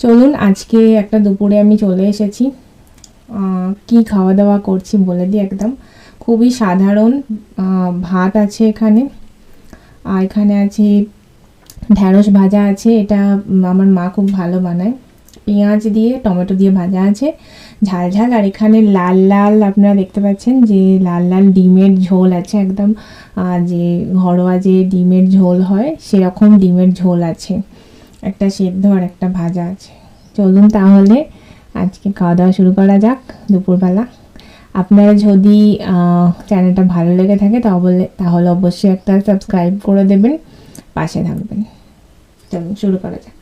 চলুন আজকে একটা দুপুরে আমি চলে এসেছি। কি খাওয়া দাওয়া করছি বলে দিই একদম। খুবই সাধারণ ভাত আছে এখানে, আর এখানে আছে ঢ্যাঁড়স ভাজা আছে, এটা আমার মা খুব ভালো বানায়, পেঁয়াজ দিয়ে টমেটো দিয়ে ভাজা আছে ঝাল ঝাল। আর এখানে লাল লাল আপনারা দেখতে পাচ্ছেন যে লাল লাল ডিমের ঝোল আছে একদম, যে ঘরোয়া যে ডিমের ঝোল হয় সেরকম ডিমের ঝোল আছে, একটা সেদ্ধ আর একটা ভাজা আছে। চলুন তাহলে আজকে খাওয়া দাওয়া শুরু করা যাক দুপুরবেলা। আপনারা যদি চ্যানেলটা ভালো লেগে থাকে তাহলে অবশ্যই একটা সাবস্ক্রাইব করে দেবেন, পাশে থাকবেন। চলুন শুরু করা যাক।